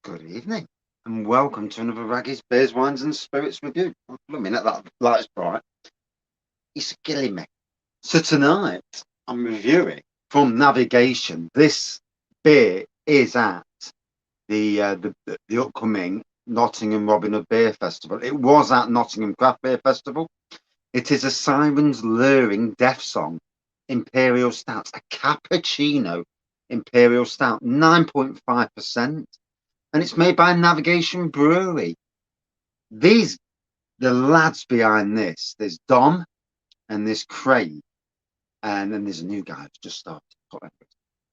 Good evening, and welcome to another Raggy's Beers, Wines and Spirits review. Look, minute that light's bright. It's killing me. So tonight I'm reviewing from Navigation. This beer is at the upcoming Nottingham Robin Hood Beer Festival. It was at Nottingham Craft Beer Festival. It is a Sirens luring death song Imperial Stout, a Cappuccino Imperial Stout, 9.5%. And it's made by Navigation Brewery. The lads behind this, there's Dom and there's Craig, and then there's a new guy who's just started. I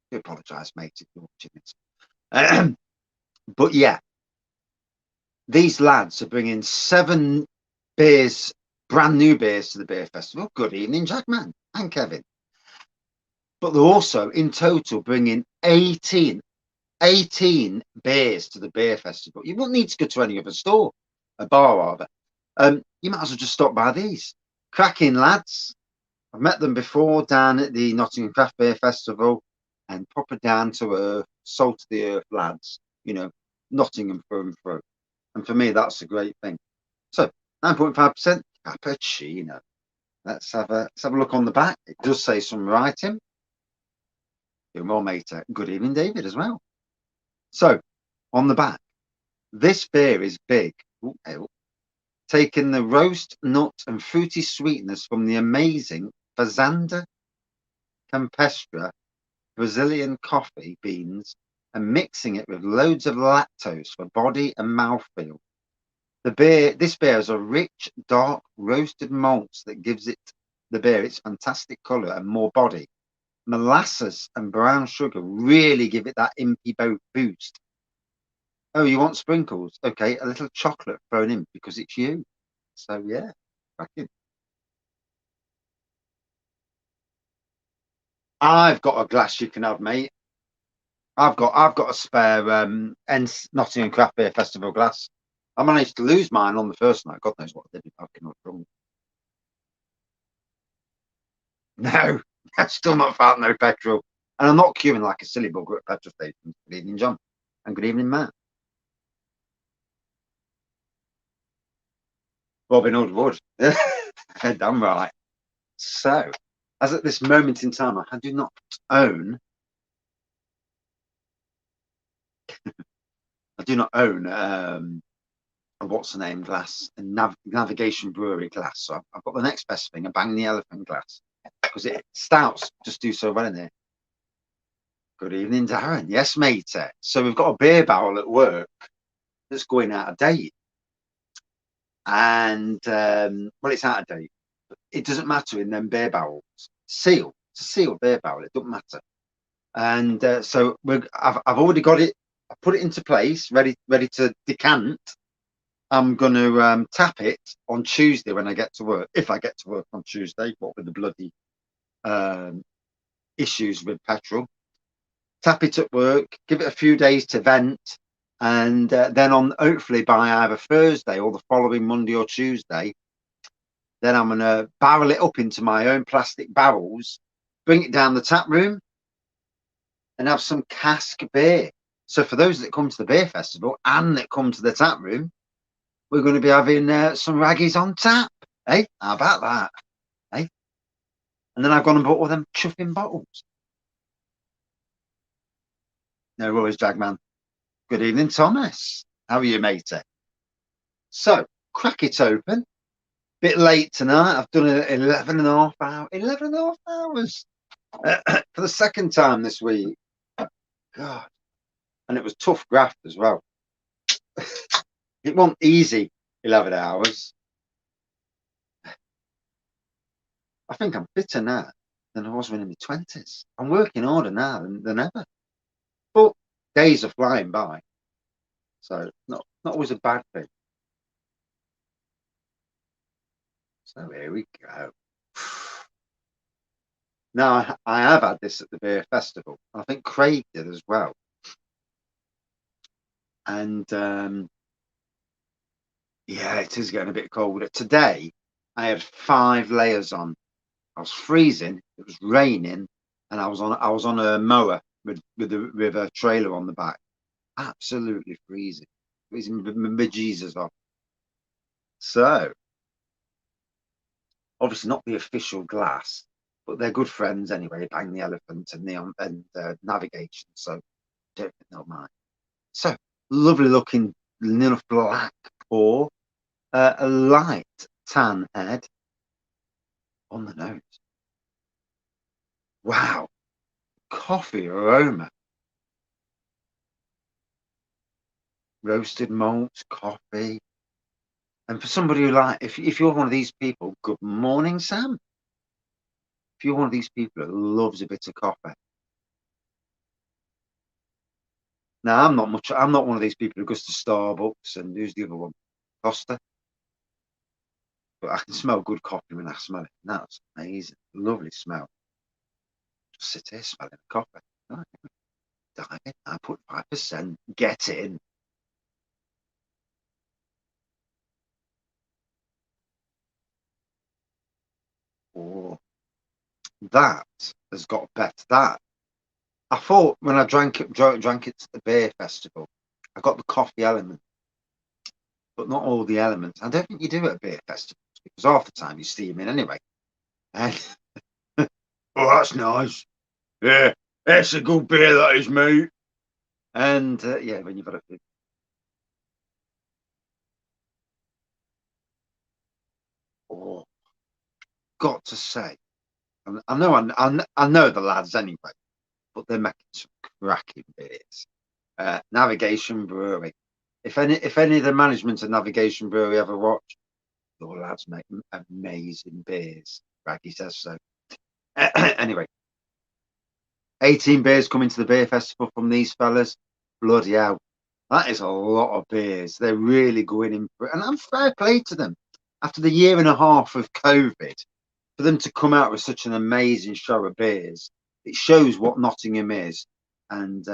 do apologise, mate, if you're watching this. But yeah, these lads are bringing 7 beers, brand new beers to the beer festival. Good evening, Jackman and Kevin. But they're also in total bringing 18 beers to the beer festival. You won't need to go to any other store, a bar rather. You might as well just stop by these. Cracking lads. I've met them before down at the Nottingham Craft Beer Festival, and proper down to earth, salt of the earth lads, Nottingham through and through. And for me, that's a great thing. So 9.5% cappuccino. Let's have a look on the back. It does say some writing. You're more, mate. Good evening, David, as well. So on the back, this beer is big. Taking the roast, nut and fruity sweetness from the amazing Fazenda Campestre Brazilian coffee beans and mixing it with loads of lactose for body and mouthfeel. This beer is a rich, dark, roasted malts that gives the beer its fantastic colour and more body. Molasses and brown sugar really give it that impy boost. Oh, you want sprinkles? Okay, a little chocolate thrown in because it's you. So yeah, cracking. I've got a glass you can have, mate. I've got a spare Nottingham Craft Beer Festival glass. I managed to lose mine on the first night. God knows what I did if I came up drunk. No, I've still not found no petrol. And I'm not queuing like a silly bugger at petrol stations. Good evening, John. And good evening, Matt. Robin Hood would. Damn right. So, as at this moment in time, I do not own a what's the name glass, a Navigation Brewery glass. So I've got the next best thing, a Bang the Elephant glass, because stouts just do so well in here. Good evening, Darren. Yes, mate. So we've got a beer barrel at work that's going out of date, and well, it's out of date. But it doesn't matter in them beer barrels. It's a sealed beer barrel. It doesn't matter. And so I've already got it. I put it into place, ready to decant. I'm going to tap it on Tuesday when I get to work. If I get to work on Tuesday, what with the bloody issues with petrol. Tap it at work, give it a few days to vent, and then hopefully by either Thursday or the following Monday or Tuesday, then I'm going to barrel it up into my own plastic barrels, bring it down the tap room, and have some cask beer. So for those that come to the beer festival and that come to the tap room, we're going to be having some raggies on tap. Hey, how about that? Hey, and then I've gone and bought all them chuffing bottles. No worries, Dragman. Good evening, Thomas. How are you, matey? So, crack it open. Bit late tonight. I've done 11 and a half hours. 11 and a half hours for the second time this week. God. And it was tough graft as well. It wasn't easy 11 hours. I think I'm fitter now than I was when in my 20s. I'm working harder now than ever. But days are flying by. So not always a bad thing. So here we go. Now I have had this at the beer festival. I think Craig did as well. And yeah, it is getting a bit colder. Today I had 5 layers on. I was freezing, it was raining, and I was on a mower with a trailer on the back. absolutely freezing. Freezing bejesus off. So, obviously not the official glass, but they're good friends anyway. Bang the Elephant and Neon and Navigation. So, don't think they'll mind. So, lovely looking enough black pour, a light tan head on the nose. Wow, coffee aroma, roasted malts, coffee. And for somebody who if you're one of these people, good morning, Sam. If you're one of these people who loves a bit of coffee. Now, I'm not one of these people who goes to Starbucks and who's the other one? Costa. But I can smell good coffee when I smell it. And that's amazing. Lovely smell. Just sit here smelling coffee. Right. Dive in. I put 5%. Get in. Oh, that has got better. That I thought when I drank it at the beer festival, I got the coffee element, but not all the elements. I don't think you do at beer festivals because half the time you're steaming anyway. And oh, that's nice. Yeah, that's a good beer, that is, mate. And yeah, when you've got a oh, got to say, I know the lads anyway, but they're making some cracking beers. Navigation Brewery. If any of the management of Navigation Brewery ever watch, your lads make amazing beers. Raggy says so. Anyway, 18 beers coming to the beer festival from these fellas. Bloody hell. That is a lot of beers. They're really going in for it. And I'm fair play to them. After the year and a half of COVID, for them to come out with such an amazing show of beers, it shows what Nottingham is. And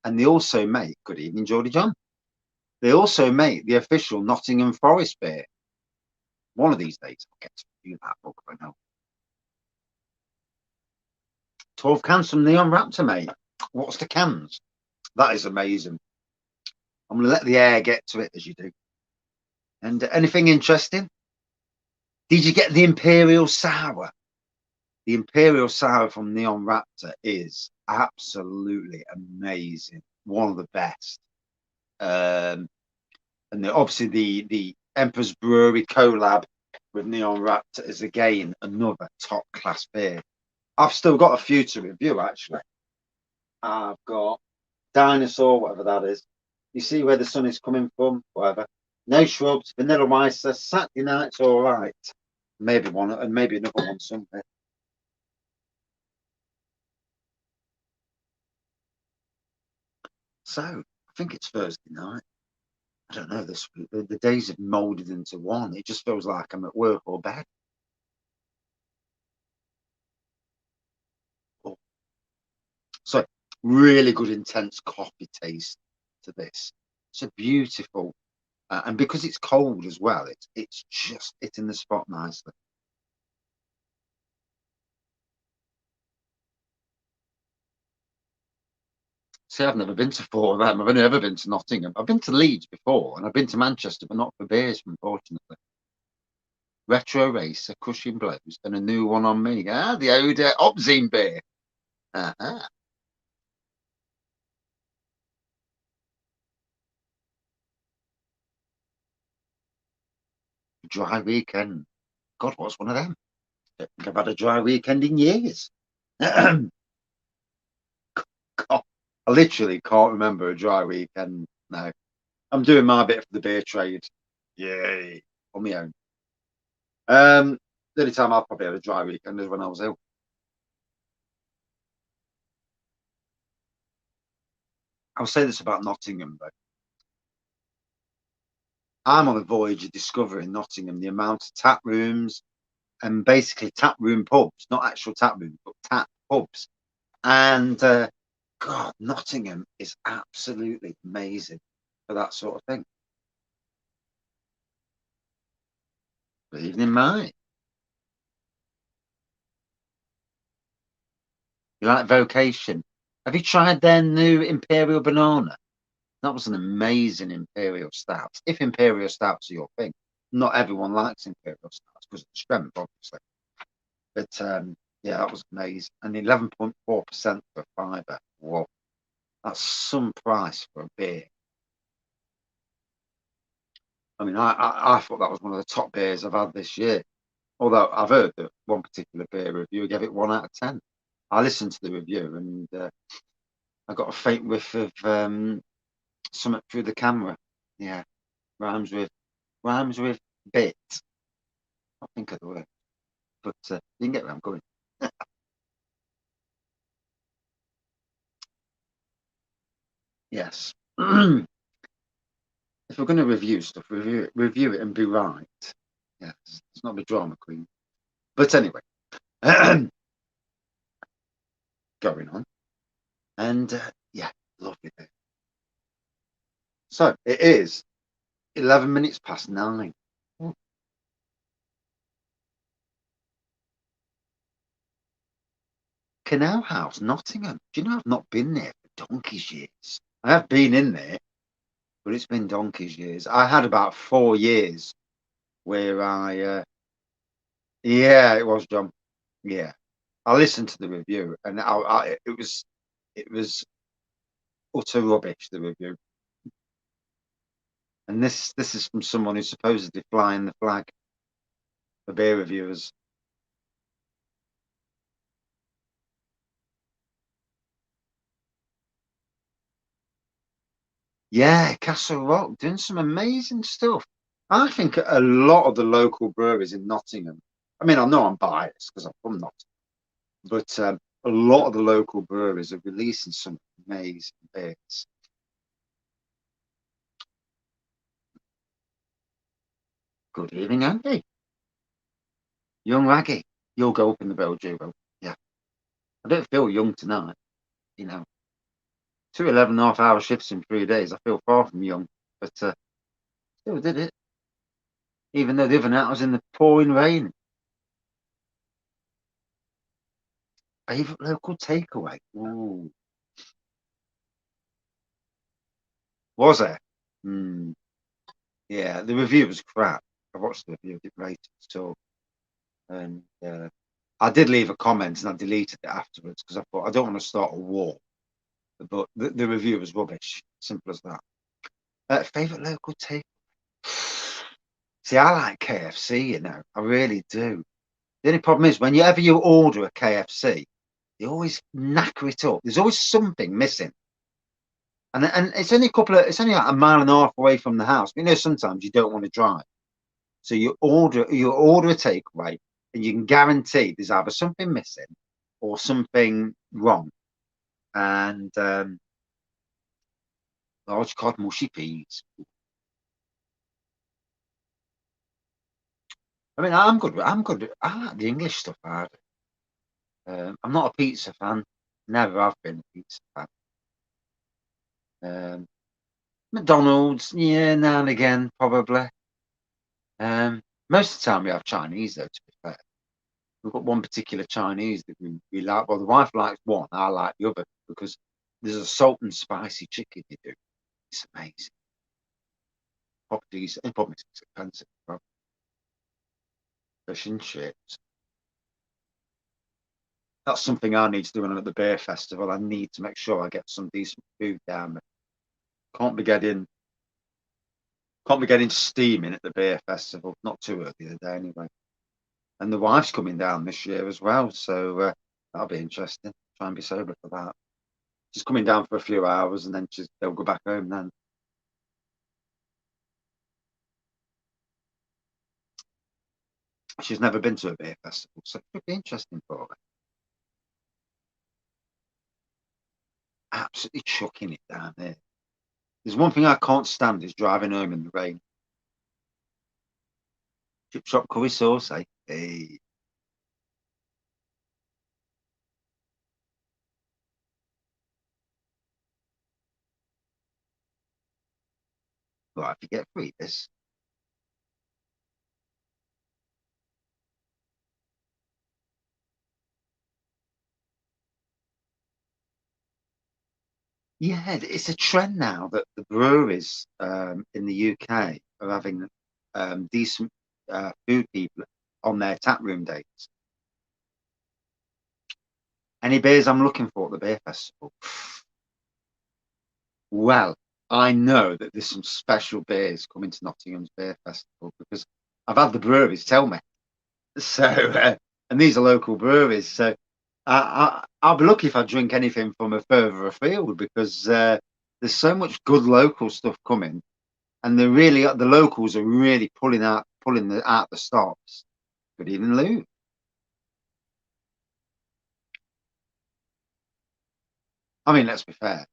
they also make, good evening, Geordie John. They also make the official Nottingham Forest beer. One of these days, I'll get to review that book I know. 12 cans from Neon Raptor, mate. What's the cans? That is amazing. I'm going to let the air get to it as you do. And anything interesting? Did you get the Imperial Sour? The Imperial Sour from Neon Raptor is absolutely amazing. One of the best. And obviously the Emperor's Brewery collab with Neon Raptor is again another top class beer. I've still got a few to review actually. I've got Dinosaur, whatever that is. You see where the sun is coming from, whatever. No Shrubs, Vanilla Weiser, Saturday Night's all right. Maybe one and maybe another one somewhere. So I think it's Thursday night. I don't know. The days have molded into one. It just feels like I'm at work or bed. Oh. So really good, intense coffee taste to this. It's a beautiful, and because it's cold as well, it's just hitting the spot nicely. See, I've never been to four of them. I've only ever been to Nottingham. I've been to Leeds before, and I've been to Manchester, but not for beers, unfortunately. Retro Racer, Crushing Blows, and a new one on me. Ah, the old Obzine beer. Uh-huh. Dry weekend. God, what's one of them? I don't think I've had a dry weekend in years. God, I literally can't remember a dry weekend now. I'm doing my bit for the beer trade. Yay. On my own. The only time I've probably had a dry weekend is when I was ill. I'll say this about Nottingham, though. I'm on a voyage of discovering Nottingham, the amount of tap rooms and basically tap room pubs, not actual tap rooms, but tap pubs. And God, Nottingham is absolutely amazing for that sort of thing. Good evening, Mike. You like Vocation? Have you tried their new Imperial Banana? That was an amazing Imperial Stout. If Imperial Stouts are your thing, not everyone likes Imperial Stouts because of the strength, obviously. But yeah, that was amazing. And 11.4% for fibre. Whoa, that's some price for a beer. I mean, I thought that was one of the top beers I've had this year. Although I've heard that one particular beer reviewer gave it 1 out of 10. I listened to the review and I got a faint whiff of something through the camera. Yeah, rhymes with bit. I think of the word, but you can get where I'm going. Yes. If we're going to review stuff, review it and be right. Yes, it's not the drama queen. But anyway, going on. And yeah, lovely bit. So it is 11 minutes past 9. Canal House, Nottingham. Do you know I've not been there for donkey's years? I have been in there, but it's been donkey's years. I had about 4 years where yeah, it was John. Yeah, I listened to the review, and it was utter rubbish. The review, and this is from someone who's supposedly flying the flag for beer reviewers. Yeah, Castle Rock doing some amazing stuff. I think a lot of the local breweries in Nottingham. I mean, I know I'm biased because I'm from Nottingham, but a lot of the local breweries are releasing some amazing beers. Good evening, Andy. Young Raggy, you'll go up in the Belgiro. Yeah, I don't feel young tonight. You know, two 11.5 hour shifts in 3 days. I feel far from young, but still did it. Even though the other night I was in the pouring rain. Favourite local takeaway? Ooh, was there? Hmm. Yeah, the review was crap. I watched the review, didn't rate it at all. And I did leave a comment and I deleted it afterwards because I thought I don't want to start a war. But the review was rubbish. Simple as that. Favourite local take? See, I like KFC, you know. I really do. The only problem is whenever you order a KFC, they always knacker it up. There's always something missing. And it's only it's only like a mile and a half away from the house. You know, sometimes you don't want to drive. So you order a takeaway and you can guarantee there's either something missing or something wrong. And large cod mushy peas. I mean, I'm good. I'm good. I like the English stuff. I'm not a pizza fan. Never have been a pizza fan. Um, McDonald's, yeah, now and again, probably. Most of the time we have Chinese, though, to be fair. We've got one particular Chinese that we like. Well, the wife likes one, I like the other because there's a salt and spicy chicken you do. It's amazing. Probably, and probably it's expensive. Fish and chips. That's something I need to do when I'm at the beer festival. I need to make sure I get some decent food down there. Can't be getting steaming at the beer festival. Not too early in the day anyway. And the wife's coming down this year as well, so that'll be interesting. Try and be sober for that. She's coming down for a few hours and then they'll go back home then. She's never been to a beer festival, so it could be interesting for her. Absolutely chucking it down there. There's one thing I can't stand is driving home in the rain. Chip shop curry sauce, eh? Hey, right, if you get free this. Yeah, it's a trend now that the breweries in the UK are having decent food people on their tap room dates. Any beers I'm looking for at the beer festival? Well, I know that there's some special beers coming to Nottingham's Beer Festival because I've had the breweries tell me. So, and these are local breweries. So, I'll be lucky if I drink anything from a further afield because there's so much good local stuff coming, and the locals are really pulling out the stops. Good evening, Lou. I mean, let's be fair.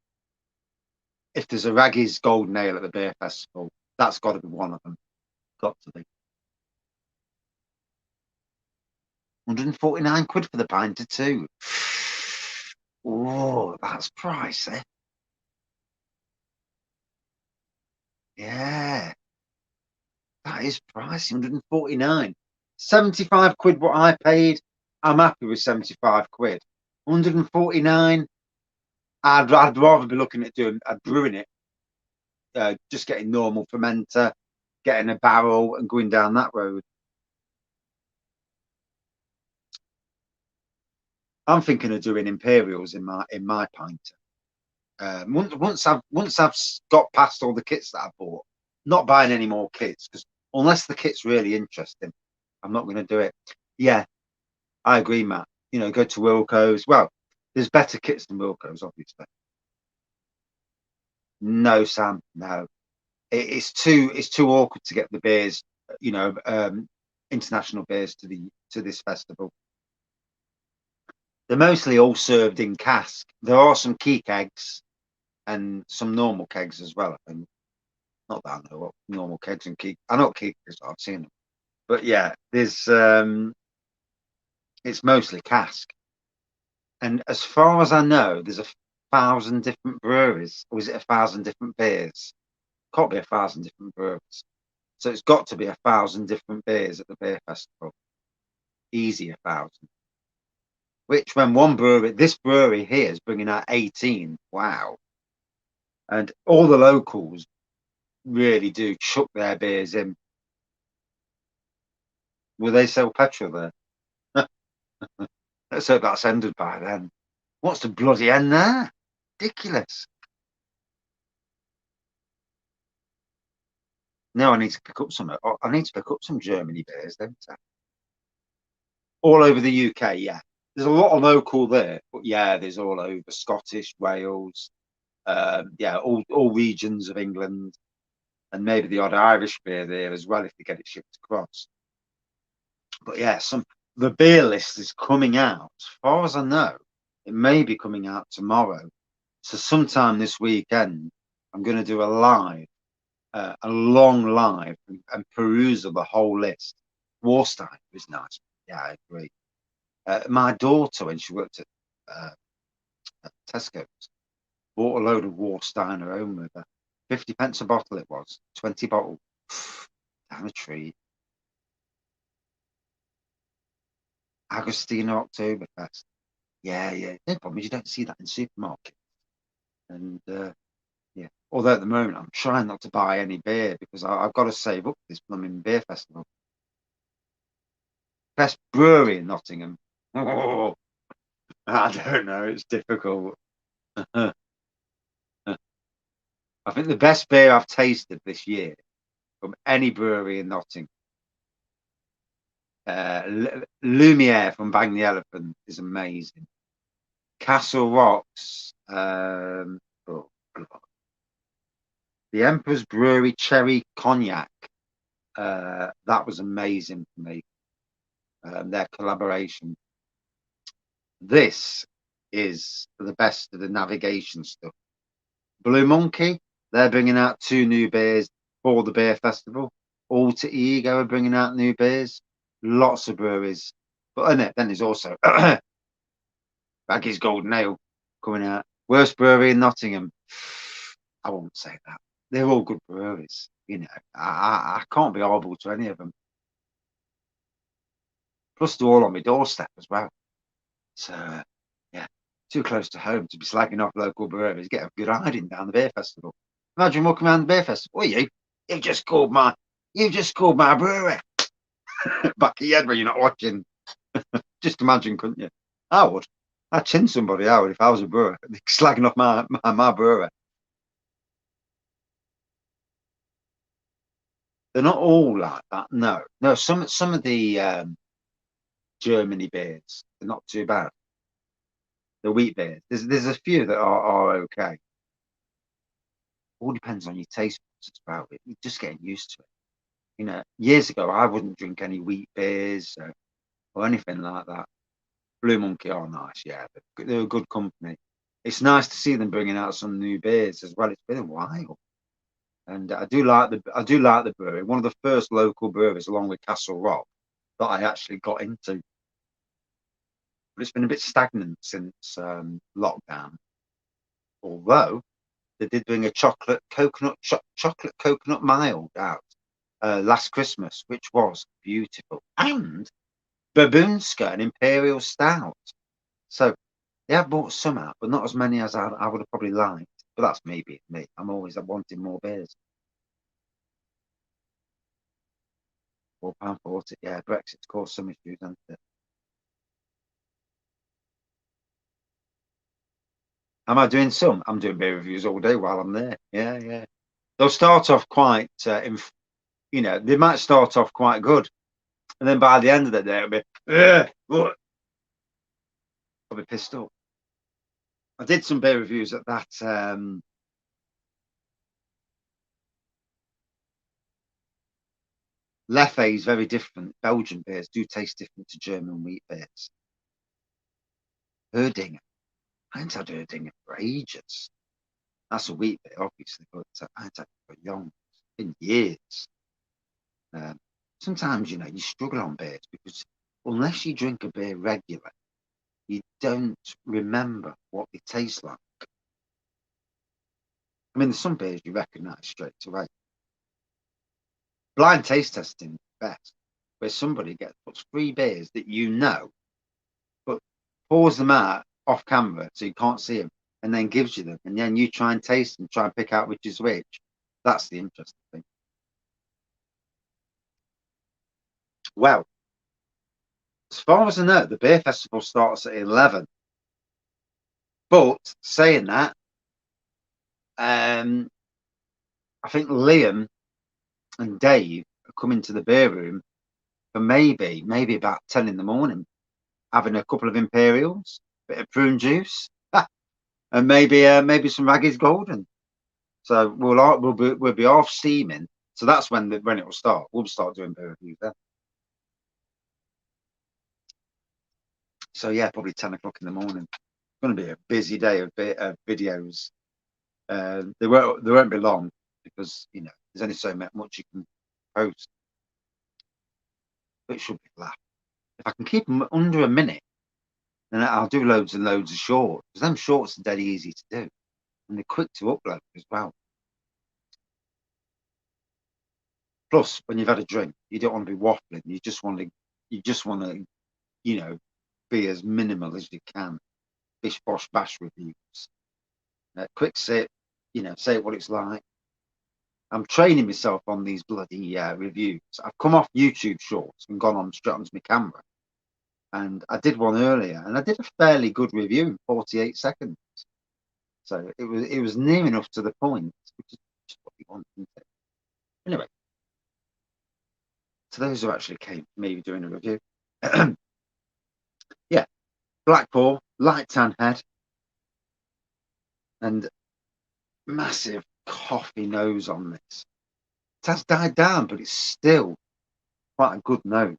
If there's a Raggy's Golden Ale at the beer festival, that's got to be one of them. Got to be. 149 quid for the pint of two. Oh, that's pricey. Yeah, that is pricey. 149. 75 quid what I paid. I'm happy with 75 quid. 149. I'd rather be looking at doing brewing it, just getting normal fermenter, getting a barrel and going down that road. I'm thinking of doing Imperials in my pint. Once I've got past all the kits that I bought, not buying any more kits because unless the kit's really interesting, I'm not going to do it. Yeah, I agree, Matt. Go to Wilco's. Well, there's better kits than Wilco's, obviously. No, Sam, no. It's too awkward to get the beers, international beers to this festival. They're mostly all served in cask. There are some key kegs and some normal kegs as well, I think. Not that I know what normal kegs and key. I know key kegs. I've seen them, but yeah, there's it's mostly cask. And as far as I know, there's 1,000 different breweries, or is it 1,000 different beers? Can't be 1,000 different breweries. So it's got to be 1,000 different beers at the beer festival. Easy 1,000. Which when this brewery here is bringing out 18. Wow. And all the locals really do chuck their beers in. Will they sell petrol there? Let's hope that's ended by then. What's the bloody end there? Ridiculous. No, I need to pick up some. I need to pick up some Germany beers, don't I? All over the UK, yeah. There's a lot of local there, but yeah, there's all over Scottish, Wales, yeah, all regions of England, and maybe the odd Irish beer there as well if they get it shipped across. But yeah, the beer list is coming out. As far as I know, it may be coming out tomorrow. So sometime this weekend, I'm going to do a long live, and peruse of the whole list. Warstein was nice. Yeah, I agree. My daughter, when she worked at Tesco's, bought a load of Warsteiner home with her. 50 pence a bottle it was. 20 bottles. Down a tree. Agostino Oktoberfest. Yeah, yeah. No problem. You don't see that in supermarket. And yeah. Although at the moment I'm trying not to buy any beer because I've got to save up for this blooming beer festival. Best brewery in Nottingham. Oh, I don't know. It's difficult. I think the best beer I've tasted this year from any brewery in Nottingham, Lumiere from Bang the Elephant is amazing. Castle Rocks, oh, the Emperor's Brewery Cherry Cognac, that was amazing for me. Their collaboration. This is the best of the navigation stuff. Blue Monkey, they're bringing out 2 new beers for the beer festival. Alter Ego are bringing out new beers. Lots of breweries. But then there's also Baggy's Golden Ale coming out. Worst brewery in Nottingham. I won't say that. They're all good breweries. I can't be horrible to any of them. Plus, they're all on my doorstep as well. So, yeah. too close to home to be slagging off local breweries. Get a good hiding down the beer festival. Imagine walking around the beer festival. You've just called my brewery. Back of your head when you're not watching. Just imagine, couldn't you? I would. I'd chin somebody out if I was a brewer, slagging off my brewery. They're not all like that. No, no. Some of the Germany beers are not too bad. The wheat beers. There's a few that are okay. All depends on your taste buds about it. You're just getting used to it. Years ago I wouldn't drink any wheat beers or anything like that. Blue Monkey are nice, yeah. They're a good company. It's nice to see them bringing out some new beers as well. It's been a while, and I do like the brewery. One of the first local breweries, along with Castle Rock, that I actually got into. But it's been a bit stagnant since lockdown. Although they did bring a chocolate coconut mild out last Christmas, which was beautiful, and Baboonska, an Imperial Stout. So they have bought some out, but not as many as I would have probably liked. But that's me being me. I'm always wanting more beers. £4.40. Yeah, Brexit's caused some issues, hasn't it? Am I doing some? I'm doing beer reviews all day while I'm there. Yeah, yeah. They'll start off quite, they might start off quite good, and then by the end of the day, it'll be, I'll be pissed off. I did some beer reviews at that. Leffe is very different. Belgian beers do taste different to German wheat beers. Erdinger. I haven't had Erdinger for ages. That's a wheat beer, obviously, but I haven't had it for young. It's been years. Um, Sometimes, you struggle on beers because unless you drink a beer regularly, you don't remember what they taste like. I mean, there's some beers you recognise straight away. Blind taste testing is best, where somebody puts three beers that but pours them out off camera so you can't see them, and then gives you them, and then you try and taste them, try and pick out which is which. That's the interesting thing. Well, as far as I know, the beer festival starts at 11. But saying that, I think Liam and Dave are coming to the beer room for maybe about 10 in the morning, having a couple of Imperials, bit of prune juice, and maybe some Ragged's Golden. So we'll be off steaming. So that's when it will start. We'll start doing beer reviews then. So yeah, probably 10 o'clock in the morning. It's going to be a busy day of videos. They won't be long because there's only so much you can post. But it should be a laugh. If I can keep them under a minute, then I'll do loads and loads of shorts. Because them shorts are dead easy to do, and they're quick to upload as well. Plus, when you've had a drink, you don't want to be waffling. You just want to, be as minimal as you can. Bish bosh bash reviews. Quick sip, say what it's like. I'm training myself on these bloody reviews. I've come off YouTube Shorts and gone on straight onto my camera. And I did one earlier, and I did a fairly good review in 48 seconds. So it was near enough to the point, which is just what you want, isn't it? Anyway, to those who actually came, maybe doing a review, yeah, black pour, light tan head, and massive coffee nose on this. It has died down, but it's still quite a good note.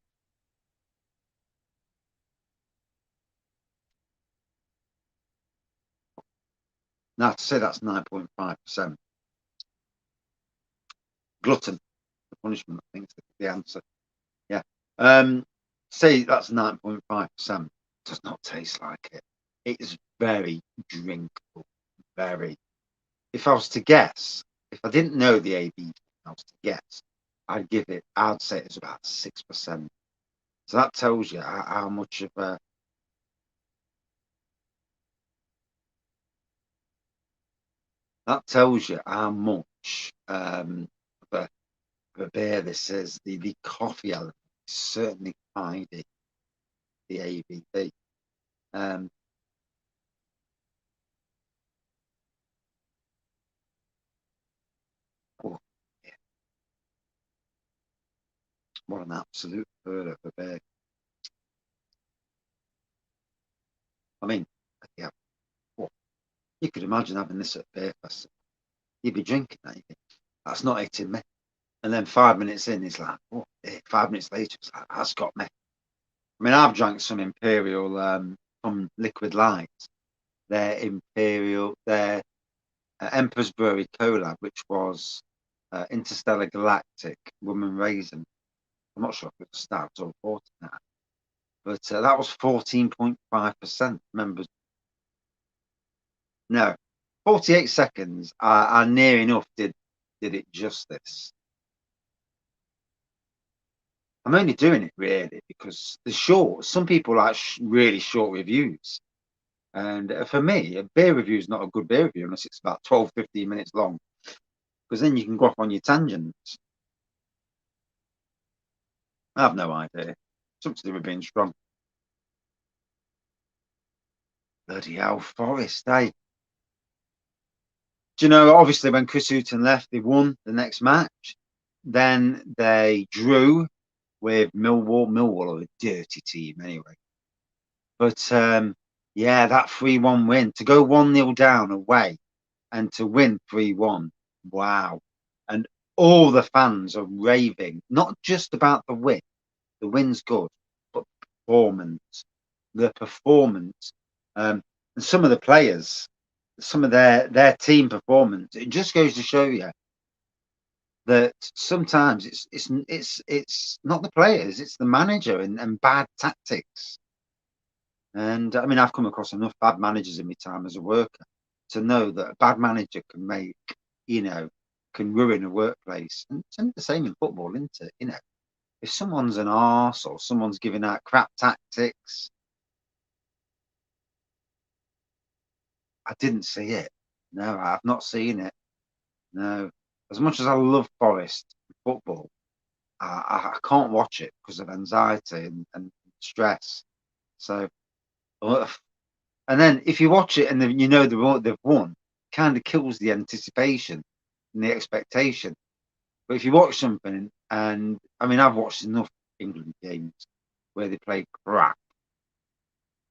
Now, to say that's 9.5%. Glutton, the punishment, I think, is the answer. Yeah. Say that's 9.5%. Does not taste like it. It is very drinkable. Very. If I was to guess, if I didn't know the ABV, I was to guess, I'd say it's about 6%. So that tells you how much of a That tells you how much of a beer this is. The coffee element is certainly hiding the ABV. Oh, yeah, what an absolute bird of a beer. I mean, yeah, well, you could imagine having this at a beer festival. You'd be drinking that. That's not hitting me. And then 5 minutes in, it's like, oh, 5 minutes later, it's like, that's got me. I mean, I've drank some Imperial from Liquid Light, their Emperor's Brewery collab, which was Interstellar Galactic Woman Raisin. I'm not sure if it was stout or 40 now, but that was 14.5%. Members, no, 48 seconds. I near enough did it justice. I'm only doing it really because the short. Some people like really short reviews, and for me, a beer review is not a good beer review unless it's about 12, 15 minutes long, because then you can go off on your tangents. I have no idea. Something to do with being strong. Bloody hell, Forest, eh? Do you know, obviously, when Chris Hughton left, they won the next match. Then they drew with Millwall. Millwall are a dirty team anyway. But yeah, that 3-1 win, to go 1-0 down away and to win 3-1, wow. And all the fans are raving, not just about the win's good, but performance, the performance. And some of the players, some of their team performance, it just goes to show you that sometimes it's not the players, it's the manager and bad tactics. And I mean, I've come across enough bad managers in my time as a worker to know that a bad manager can make, can ruin a workplace. And it's the same in football, isn't it? If someone's an arse or someone's giving out crap tactics, I didn't see it. No, I've not seen it. No. As much as I love Forest football, I can't watch it because of anxiety and stress. So, ugh. And then if you watch it and then they've won, kind of kills the anticipation and the expectation. But if you watch something, and I mean, I've watched enough England games where they play crap,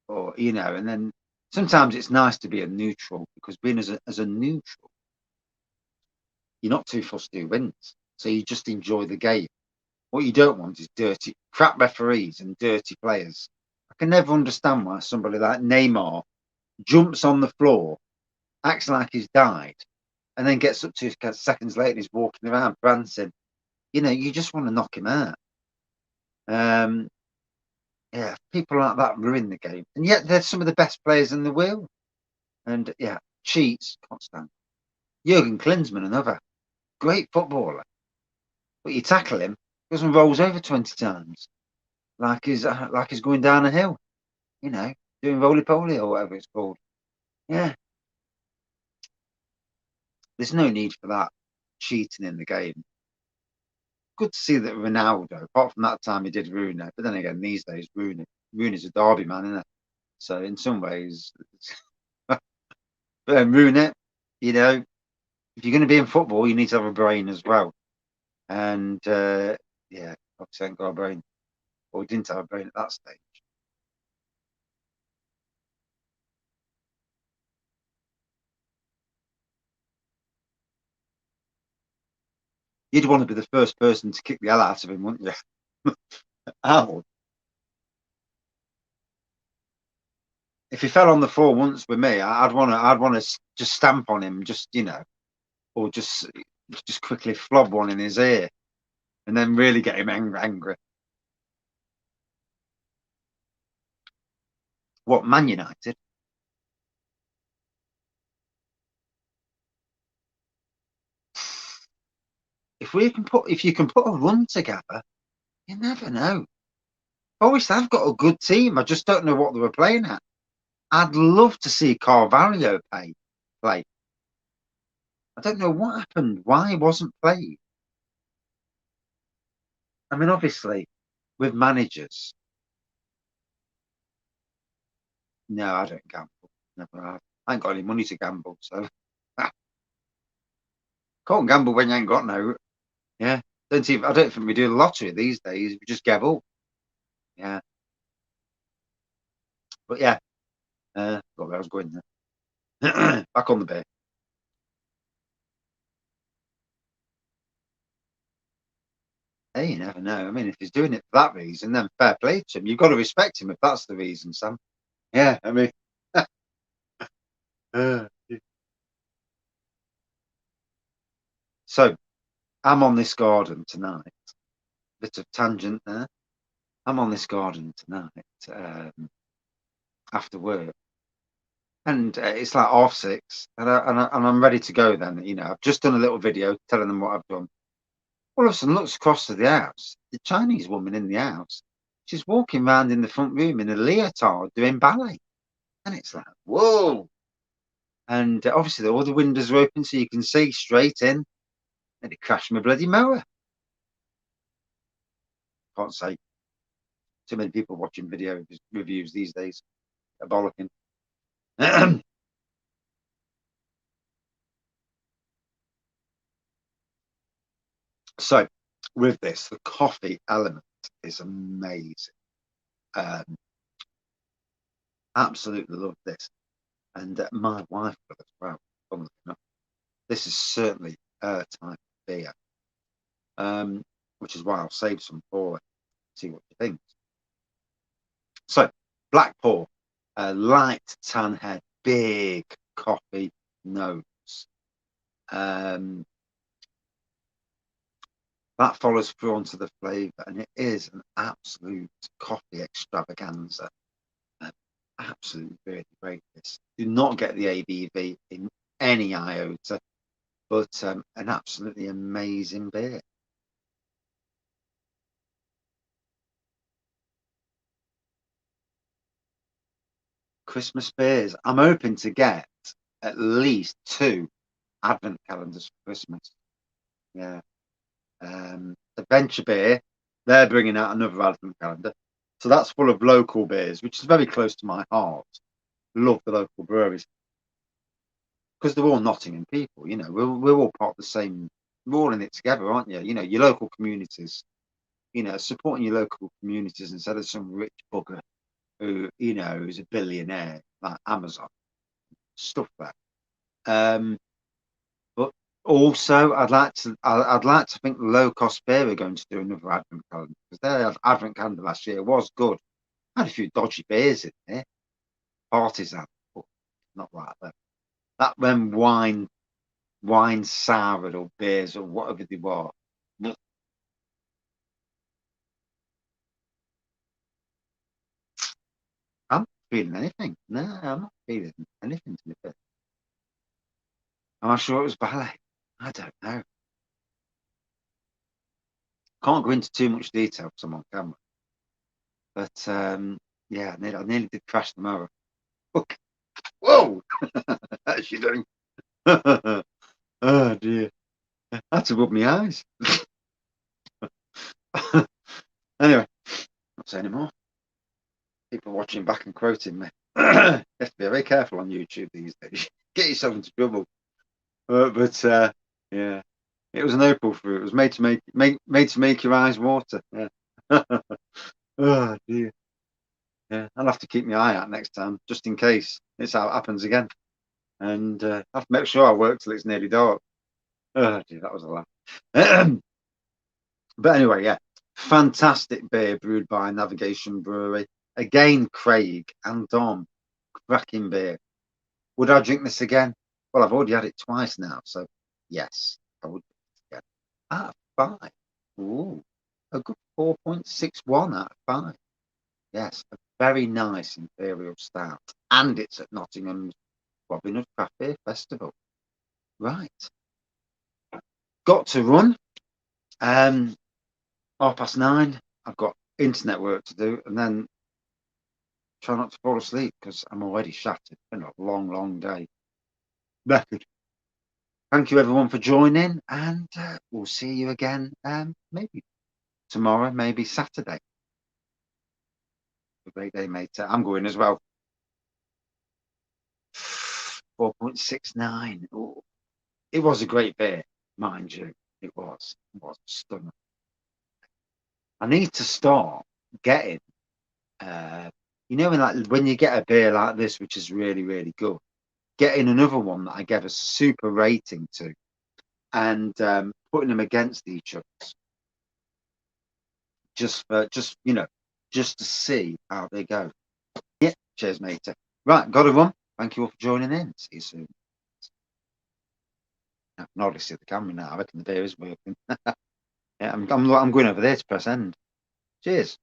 or and then sometimes it's nice to be a neutral because being as a neutral, you're not too fussed who wins, so you just enjoy the game. What you don't want is dirty, crap referees and dirty players. I can never understand why somebody like Neymar jumps on the floor, acts like he's died, and then gets up 2 seconds later and he's walking around prancing. You just want to knock him out. Yeah, people like that ruin the game, and yet they're some of the best players in the world. And yeah, cheats, constant. Jurgen Klinsmann, another great footballer, but you tackle him, goes and rolls over 20 times, like he's going down a hill, doing roly poly or whatever it's called. Yeah, there's no need for that cheating in the game. Good to see that Ronaldo, apart from that time he did ruin it, but then again, these days Rooney's a derby man, isn't it? So in some ways, but ruin it. If you're going to be in football, you need to have a brain as well. And yeah, obviously, I ain't got a brain, or didn't have a brain at that stage. You'd want to be the first person to kick the hell out of him, wouldn't you? I would. If he fell on the floor once with me, I'd want to just stamp on him, or just quickly flob one in his ear, and then really get him angry. What, Man United? If you can put a run together, you never know. Forest have got a good team. I just don't know what they were playing at. I'd love to see Carvalho play. I don't know what happened. Why it wasn't played? I mean, obviously, with managers, no, I don't gamble. Never have. I ain't got any money to gamble, so can't gamble when you ain't got no. Yeah, I don't think we do the lottery these days. We just give up. Yeah, but yeah, got where I was going there. Back on the beer. Hey, you never know. I mean, if he's doing it for that reason, then fair play to him. You've got to respect him if that's the reason, Sam. Yeah, I mean, uh, so I'm on this garden tonight. Bit of tangent there. I'm on this garden tonight after work, and it's like 6:30, and I'm ready to go. Then I've just done a little video telling them what I've done. All of a sudden, looks across to the house. The Chinese woman in the house, she's walking around in the front room in a leotard doing ballet, and it's like, whoa! And obviously, all the windows are open so you can see straight in, and it crashed my bloody mower. Can't say. Too many people watching video reviews these days. They're bollocking. So, with this, the coffee element is amazing. Um, Absolutely love this, and my wife will as well. Funnily enough, this is certainly her type of beer, which is why I'll save some for her. See what she thinks. So, black pour, light tan head, big coffee notes. That follows through onto the flavour, and it is an absolute coffee extravaganza. Absolutely really great. This do not get the ABV in any iota, but an absolutely amazing beer. Christmas beers. I'm hoping to get at least 2 advent calendars for Christmas. Yeah. Adventure Beer, they're bringing out another advent calendar. So that's full of local beers, which is very close to my heart. Love the local breweries because they're all Nottingham people. We're all part of the same. We're all in it together, aren't you? Your local communities. Supporting your local communities instead of some rich bugger who is a billionaire like Amazon stuff like that. But also, I'd like to think the low cost beer are going to do another advent calendar because their advent calendar last year was good. Had a few dodgy beers in there, partisan, but not like that. That when wine soured or beers or whatever they were. No, I'm not feeling anything. No, I'm not feeling anything to be fair. Am I sure it was ballet? I don't know. Can't go into too much detail because I'm on camera. But yeah, I nearly did crash the mower. Okay. Whoa! How's she doing? Oh dear. I had to rub my eyes. Anyway, not saying anymore. People watching back and quoting me. You have to be very careful on YouTube these days. Get yourself into trouble. But yeah, it was an opal fruit. It was made to make your eyes water. Yeah. Oh dear. Yeah, I'll have to keep my eye out next time, just in case it's how it happens again. And I have to make sure I work till it's nearly dark. Oh dear, that was a laugh. But anyway, yeah, fantastic beer brewed by Navigation Brewery. Again, Craig and Dom, cracking beer. Would I drink this again? Well, I've already had it twice now, so yes, I would drink it again. Out of 5. Ooh, a good 4.61 out of 5. Yes, a very nice Imperial Stout. And it's at Nottingham's Craft Beer Festival. Right. Got to run. 9:30. I've got internet work to do, and then try not to fall asleep because I'm already shattered. It's been a long, long day. Knackered. Thank you everyone for joining, and we'll see you again maybe tomorrow, maybe Saturday. Have a great day, mate. I'm going as well. 4.69. It was a great beer, mind you. It was stunning. I need to start getting, when you get a beer like this, which is really, really good, getting another one that I gave a super rating to, and putting them against each other, just to see how they go. Yeah, cheers, mate. Right, got to run. Thank you all for joining in. See you soon. I can already see the camera now. I reckon the beer is working. Yeah, I'm going over there to press end. Cheers.